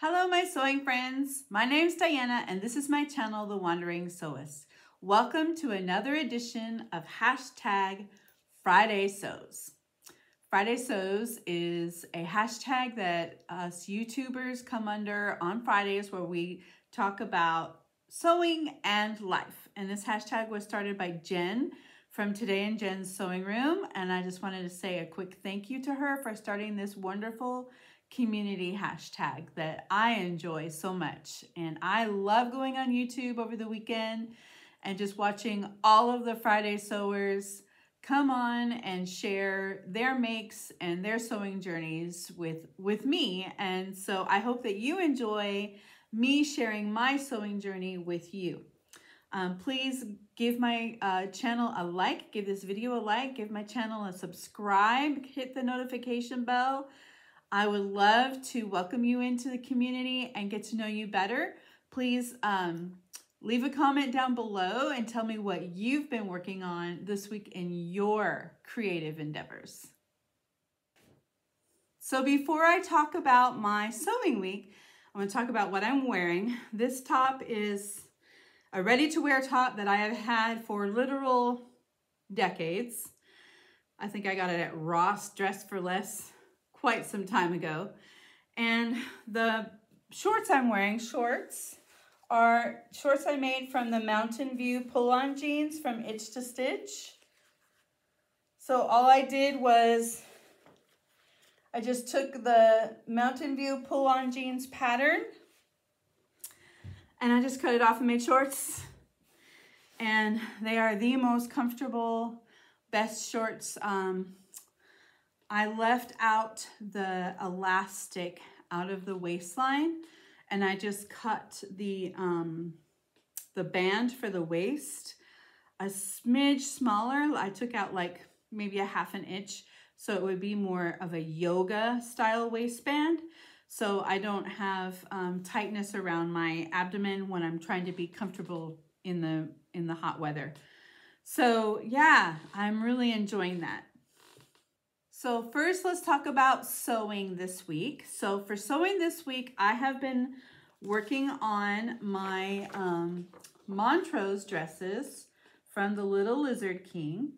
Hello, my sewing friends. My name's Diana, and this is my channel, The Wandering Sewist. Welcome to another edition of hashtag Friday Sews. Friday Sews is a hashtag that us YouTubers come under on Fridays where we talk about sewing and life. And this hashtag was started by Jen from Today in Jen's Sewing Room. And I just wanted to say a quick thank you to her for starting this wonderful community hashtag that I enjoy so much. And I love going on YouTube over the weekend and just watching all of the Friday sewers come on and share their makes and their sewing journeys with me. And so I hope that you enjoy me sharing my sewing journey with you. Please give my channel a like, give this video a like, give my channel a subscribe, hit the notification bell. I would love to welcome you into the community and get to know you better. Please leave a comment down below and tell me what you've been working on this week in your creative endeavors. So before I talk about my sewing week, I'm going to talk about what I'm wearing. This top is a ready-to-wear top that I have had for literal decades. I think I got it at Ross Dress for Less quite some time ago. And the shorts I'm wearing, are shorts I made from the Mountain View pull-on jeans from Itch to Stitch. So all I did was I just took the Mountain View pull-on jeans pattern and I just cut it off and made shorts. And they are the most comfortable, best shorts. I left out the elastic out of the waistline and I just cut the band for the waist a smidge smaller. I took out like maybe a ½ inch so it would be more of a yoga style waistband. So I don't have tightness around my abdomen when I'm trying to be comfortable in the hot weather. So yeah, I'm really enjoying that. So first, let's talk about sewing this week. So for sewing this week, I have been working on my Montrose dresses from the Little Lizard King.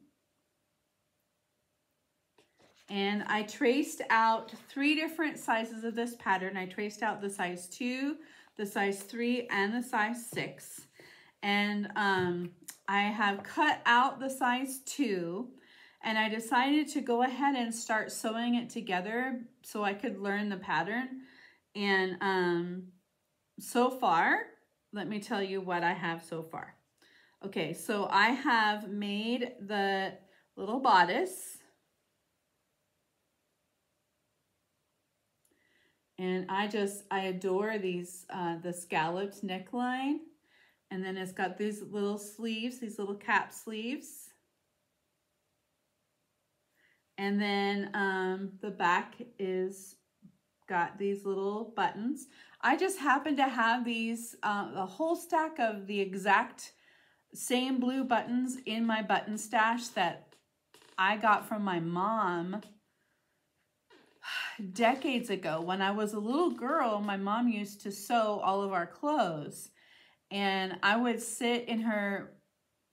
And I traced out 3 different sizes of this pattern. I traced out the size 2, the size 3, and the size 6. And I have cut out the size 2. And I decided to go ahead and start sewing it together so I could learn the pattern. And so far, let me tell you what I have so far. Okay, so I have made the little bodice. And I adore these, the scalloped neckline. And then it's got these little sleeves, these little cap sleeves. And then the back is got these little buttons. I just happen to have these, a whole stack of the exact same blue buttons in my button stash that I got from my mom decades ago. When I was a little girl, my mom used to sew all of our clothes. And I would sit in her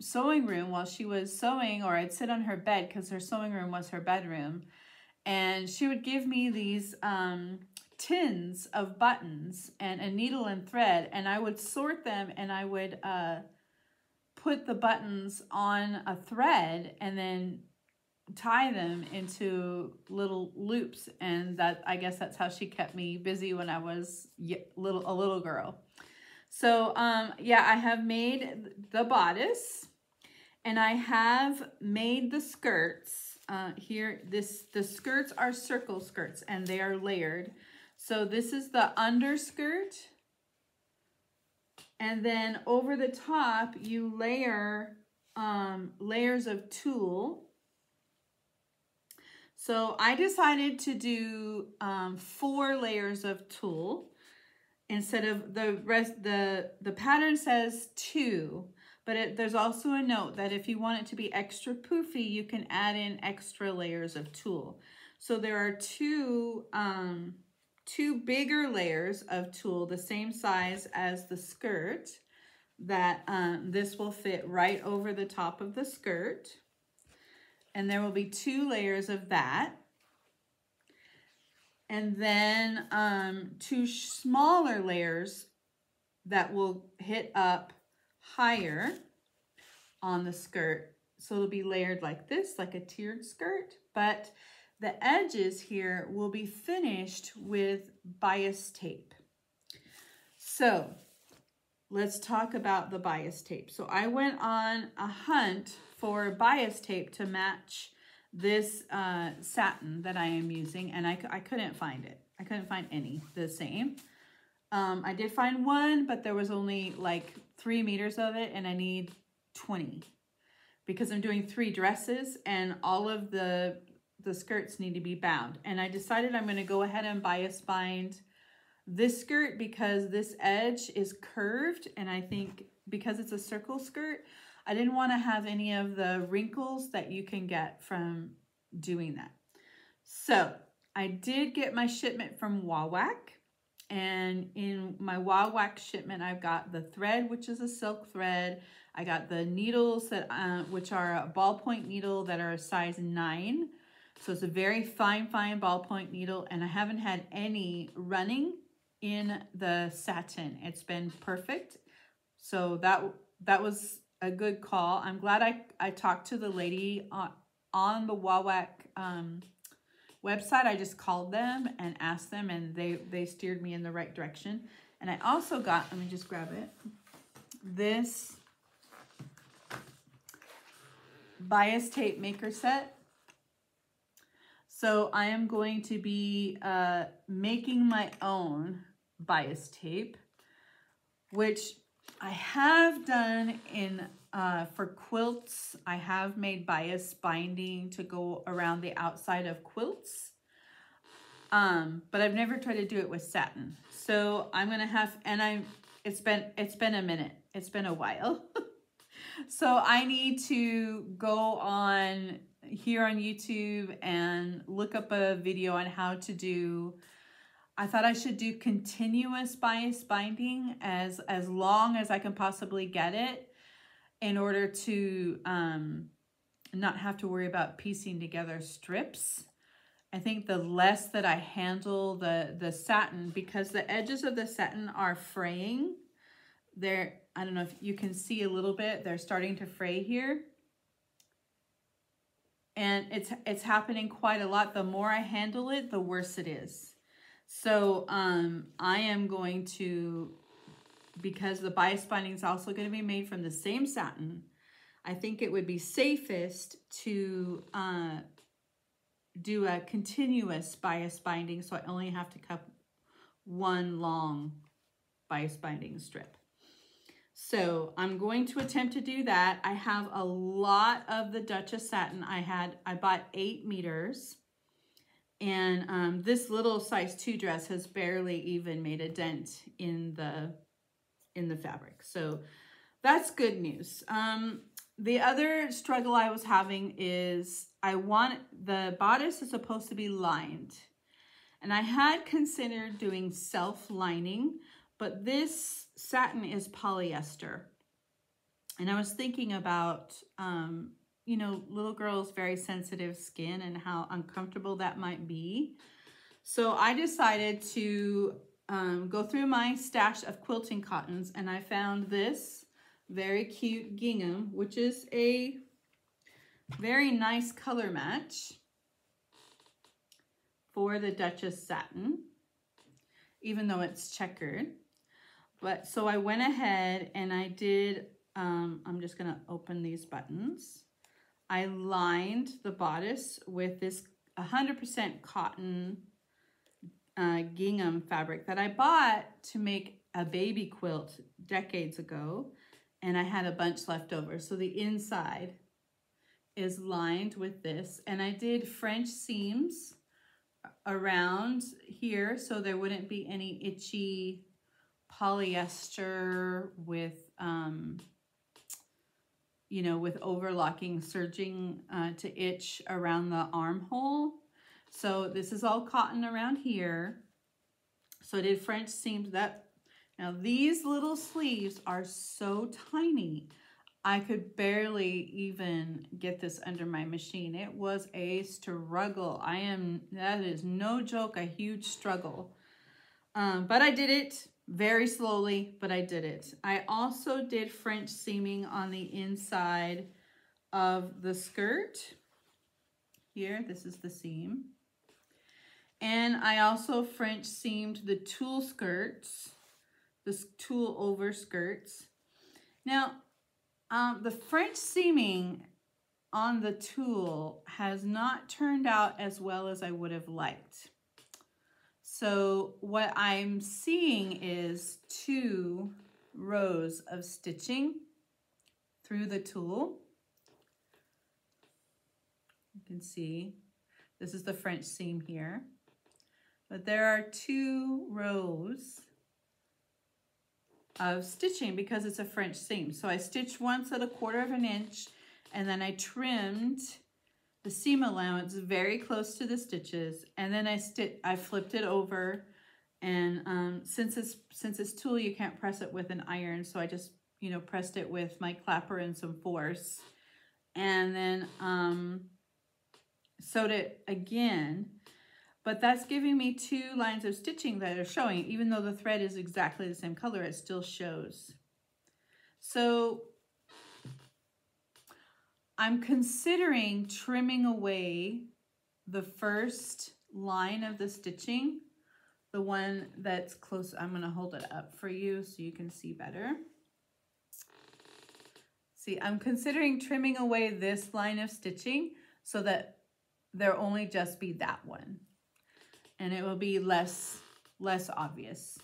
sewing room while she was sewing, or I'd sit on her bed because her sewing room was her bedroom, and she would give me these tins of buttons and a needle and thread, and I would sort them and I would put the buttons on a thread and then tie them into little loops. And that, I guess that's how she kept me busy when I was a little girl. So yeah, I have made the bodice and I have made the skirts here. The skirts are circle skirts and they are layered. So this is the underskirt. And then over the top, you layer layers of tulle. So I decided to do 4 layers of tulle. Instead of the rest, the pattern says 2, but there's also a note that if you want it to be extra poofy, you can add in extra layers of tulle. So there are two two bigger layers of tulle, the same size as the skirt, that this will fit right over the top of the skirt. And there will be 2 layers of that. And then 2 smaller layers that will hit up higher on the skirt. So it'll be layered like this, like a tiered skirt, but the edges here will be finished with bias tape. So let's talk about the bias tape. So I went on a hunt for bias tape to match this satin that I am using, and I couldn't find it. I couldn't find any the same. I did find one, but there was only like 3 meters of it, and I need 20 because I'm doing 3 dresses and all of the skirts need to be bound. And I decided I'm going to go ahead and bias bind this skirt because this edge is curved, and I think because it's a circle skirt, I didn't want to have any of the wrinkles that you can get from doing that. So I did get my shipment from Wawak, and in my Wawak shipment, I've got the thread, which is a silk thread. I got the needles that which are a ballpoint needle that are a size 9. So it's a very fine ballpoint needle, and I haven't had any running in the satin. It's been perfect. So that was a good call. I'm glad I talked to the lady on the Wawak website. I just called them and asked them, and they steered me in the right direction. And I also got, let me just grab it, this bias tape maker set. So I am going to be making my own bias tape, which I have done in for quilts. I have made bias binding to go around the outside of quilts, but I've never tried to do it with satin. So I'm gonna have, and it's been a minute. It's been a while. So I need to go on here on YouTube and look up a video on how to do, I thought I should do continuous bias binding as long as I can possibly get it in order to not have to worry about piecing together strips. I think the less that I handle the satin, because the edges of the satin are fraying. I don't know if you can see a little bit, they're starting to fray here. And it's happening quite a lot. The more I handle it, the worse it is. So I am going to, because the bias binding is also going to be made from the same satin, I think it would be safest to do a continuous bias binding, so I only have to cut one long bias binding strip. So I'm going to attempt to do that. I have a lot of the Duchess satin. I bought 8 meters, and this little size 2 dress has barely even made a dent in the fabric. So that's good news. The other struggle I was having is the bodice is supposed to be lined, and I had considered doing self-lining, but this satin is polyester. And I was thinking about, you know, little girls' very sensitive skin and how uncomfortable that might be. So I decided to go through my stash of quilting cottons, and I found this very cute gingham, which is a very nice color match for the Duchess satin, even though it's checkered. But so I went ahead and I did, I'm just gonna open these buttons. I lined the bodice with this 100% cotton gingham fabric that I bought to make a baby quilt decades ago, and I had a bunch left over. So the inside is lined with this, and I did French seams around here so there wouldn't be any itchy polyester with, you know, with overlocking, serging to itch around the armhole. So this is all cotton around here. So I did French seams. Now these little sleeves are so tiny. I could barely even get this under my machine. It was a struggle. That is no joke, a huge struggle. But I did it very slowly, but I did it. I also did French seaming on the inside of the skirt. Here, this is the seam. And I also French seamed the tulle skirts, the tulle over skirts. Now, the French seaming on the tulle has not turned out as well as I would have liked. So what I'm seeing is 2 rows of stitching through the tulle. You can see this is the French seam here, but there are 2 rows of stitching because it's a French seam. So I stitched once at 1/4 inch, and then I trimmed the seam allowance very close to the stitches, and then I flipped it over, and since it's tulle, you can't press it with an iron, so I just pressed it with my clapper and some force, and then sewed it again. But that's giving me 2 lines of stitching that are showing. Even though the thread is exactly the same color, it still shows. So I'm considering trimming away the first line of the stitching, the one that's close. I'm going to hold it up for you so you can see better. See, I'm considering trimming away this line of stitching so that there'll only just be that one. And it will be less obvious.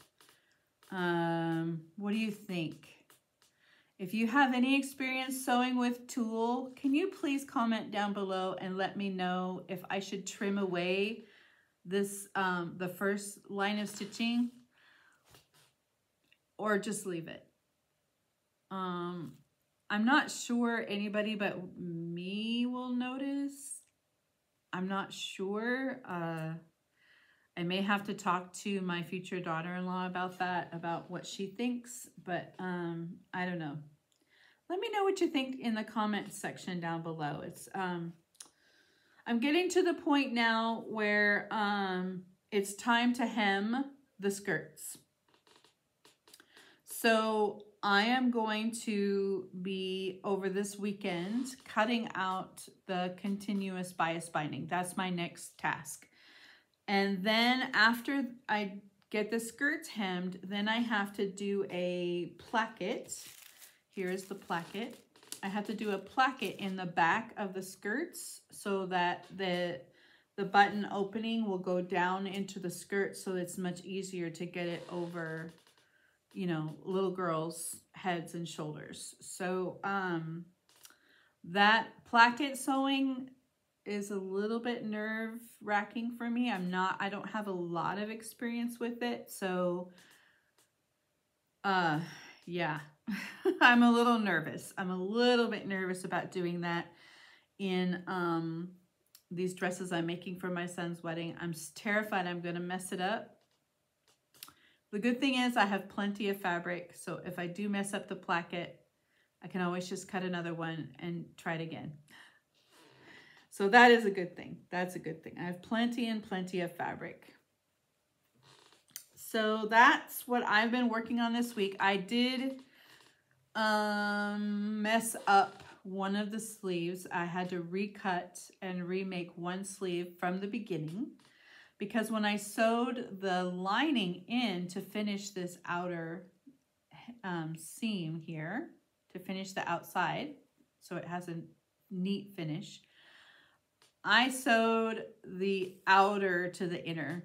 What do you think? If you have any experience sewing with tulle, can you please comment down below and let me know if I should trim away this the first line of stitching or just leave it. I'm not sure anybody but me will notice. I'm not sure. I may have to talk to my future daughter-in-law about that, about what she thinks, but I don't know. Let me know what you think in the comments section down below. It's I'm getting to the point now where it's time to hem the skirts. So I am going to be, over this weekend, cutting out the continuous bias binding. That's my next task. And then after I get the skirts hemmed, then I have to do a placket. Here's the placket. I have to do a placket in the back of the skirts so that the button opening will go down into the skirt, so it's much easier to get it over, you know, little girls' heads and shoulders. So that placket sewing is a little bit nerve-wracking for me. I don't have a lot of experience with it, so yeah. I'm a little nervous. I'm a little bit nervous about doing that in these dresses I'm making for my son's wedding. I'm terrified I'm going to mess it up. The good thing is I have plenty of fabric, so if I do mess up the placket, I can always just cut another one and try it again. So that is a good thing. That's a good thing. I have plenty and plenty of fabric. So that's what I've been working on this week. I did mess up one of the sleeves. I had to recut and remake one sleeve from the beginning because when I sewed the lining in to finish this outer seam here, to finish the outside so it has a neat finish, I sewed the outer to the inner.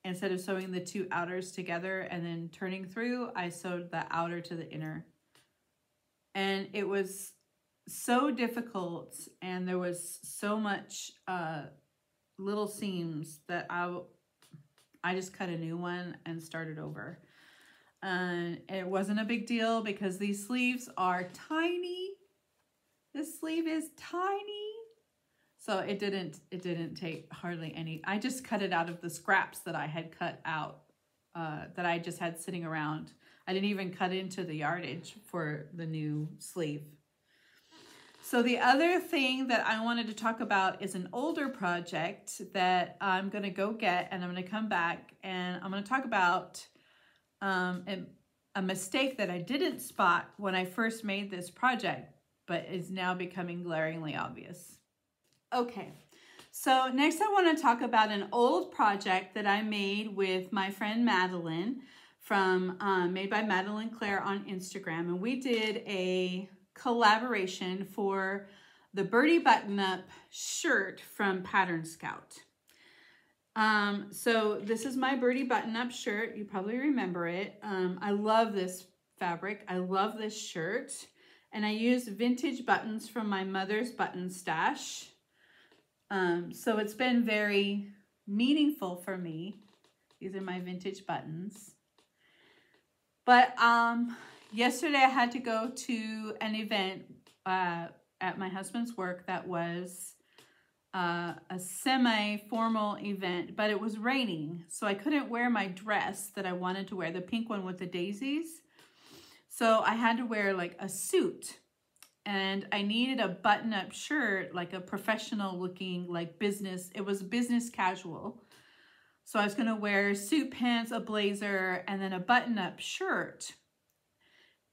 Instead of sewing the two outers together and then turning through, I sewed the outer to the inner. And it was so difficult, and there was so much little seams that I just cut a new one and started over. And it wasn't a big deal because these sleeves are tiny. This sleeve is tiny. So it didn't take hardly any. I just cut it out of the scraps that I had cut out that I just had sitting around. I didn't even cut into the yardage for the new sleeve. So the other thing that I wanted to talk about is an older project that I'm going to go get, and I'm going to come back and I'm going to talk about a mistake that I didn't spot when I first made this project, but is now becoming glaringly obvious. Okay, so next I want to talk about an old project that I made with my friend Madeline from Made by Madeline Claire on Instagram, and we did a collaboration for the Birdie button-up shirt from Pattern Scout. So this is my Birdie button-up shirt. You probably remember it. I love this fabric. I love this shirt. And I used vintage buttons from my mother's button stash. So it's been very meaningful for me. These are my vintage buttons. But yesterday I had to go to an event at my husband's work that was a semi-formal event, but it was raining, so I couldn't wear my dress that I wanted to wear, the pink one with the daisies. So I had to wear like a suit, and I needed a button-up shirt, like a professional looking, like business. It was business casual. So I was going to wear suit pants, a blazer, and then a button-up shirt.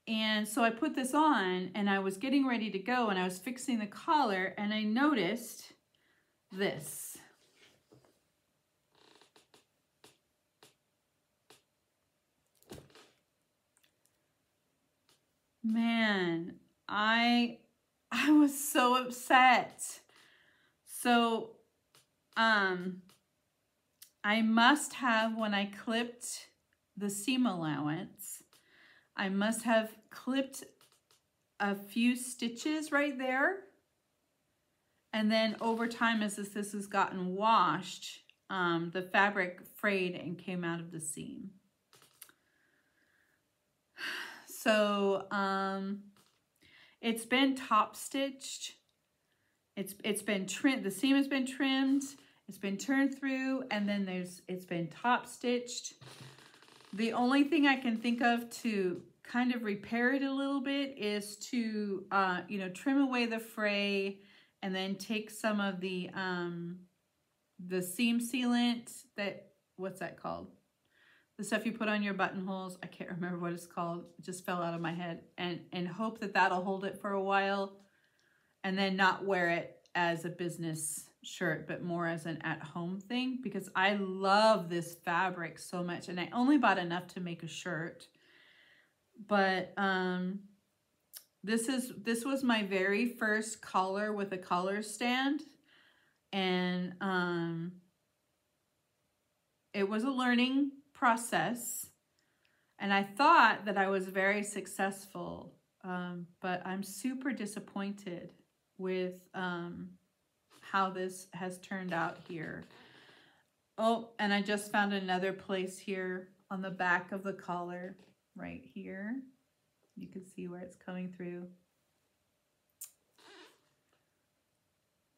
And so I put this on, and I was getting ready to go, and I was fixing the collar, and I noticed this. Man, I was so upset. So, I must have, when I clipped the seam allowance, I must have clipped a few stitches right there. And then over time, as this has gotten washed, the fabric frayed and came out of the seam. So it's been top stitched. It's been trimmed. The seam has been trimmed. It's been turned through, and then it's been top stitched. The only thing I can think of to kind of repair it a little bit is to trim away the fray, and then take some of the seam sealant, what's that called? The stuff you put on your buttonholes. I can't remember what it's called. It just fell out of my head. And hope that that'll hold it for a while, and then not wear it as a business shirt, but more as an at-home thing, because I love this fabric so much, and I only bought enough to make a shirt. But this was my very first collar with a collar stand, and it was a learning process, and I thought that I was very successful, but I'm super disappointed with how this has turned out here. Oh, and I just found another place here on the back of the collar, right here. You can see where it's coming through.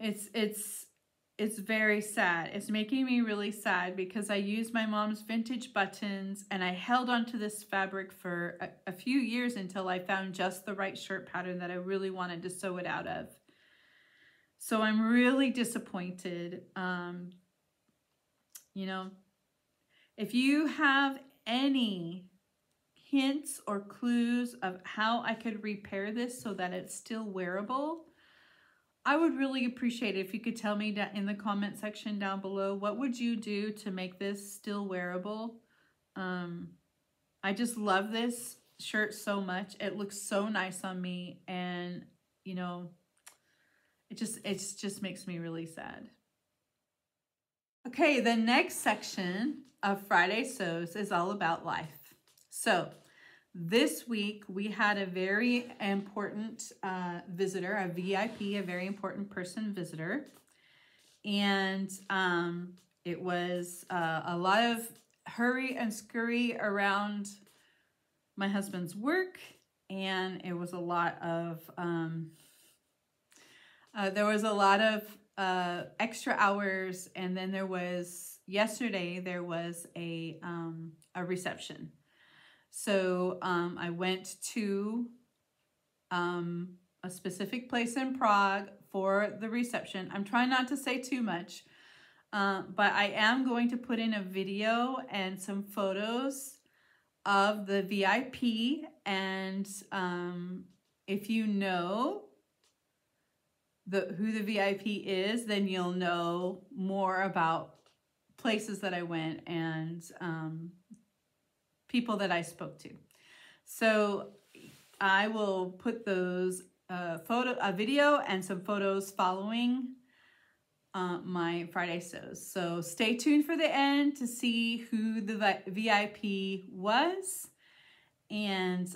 It's very sad. It's making me really sad because I used my mom's vintage buttons, and I held onto this fabric for a few years until I found just the right shirt pattern that I really wanted to sew it out of. So I'm really disappointed. If you have any hints or clues of how I could repair this so that it's still wearable, I would really appreciate it if you could tell me in the comment section down below. What would you do to make this still wearable? I just love this shirt so much. It looks so nice on me, and it just makes me really sad. Okay, the next section of Friday Sews is all about life. So this week we had a very important visitor, a VIP, a very important person visitor. And it was a lot of hurry and scurry around my husband's work. And it was a lot of, there was a lot of extra hours, and then there was yesterday there was a reception. So I went to a specific place in Prague for the reception. I'm trying not to say too much, but I am going to put in a video and some photos of the VIP. And if you know who the VIP is, then you'll know more about places that I went and people that I spoke to. So I will put those a video and some photos following my Friday Sews. So stay tuned for the end to see who the VIP was. And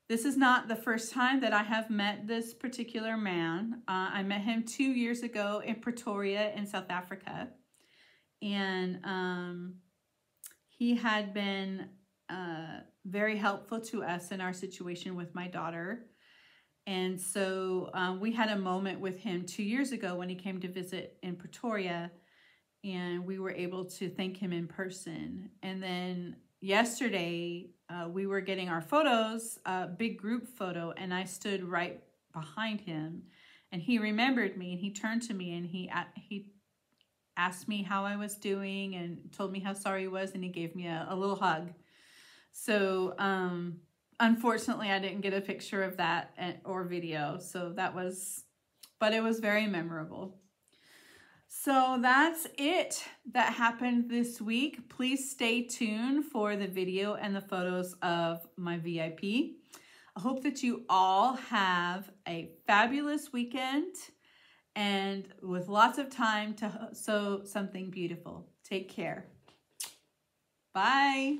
this is not the first time that I have met this particular man. I met him 2 years ago in Pretoria in South Africa. And he had been very helpful to us in our situation with my daughter. And so we had a moment with him 2 years ago when he came to visit in Pretoria, and we were able to thank him in person. And then yesterday we were getting our photos, a big group photo, and I stood right behind him, and he remembered me, and he turned to me and he asked me how I was doing and told me how sorry he was, and he gave me a little hug. So unfortunately I didn't get a picture of that or video, so that was, but it was very memorable. So that's it that happened this week. Please stay tuned for the video and the photos of my VIP. I hope that you all have a fabulous weekend and with lots of time to sew something beautiful. Take care. Bye.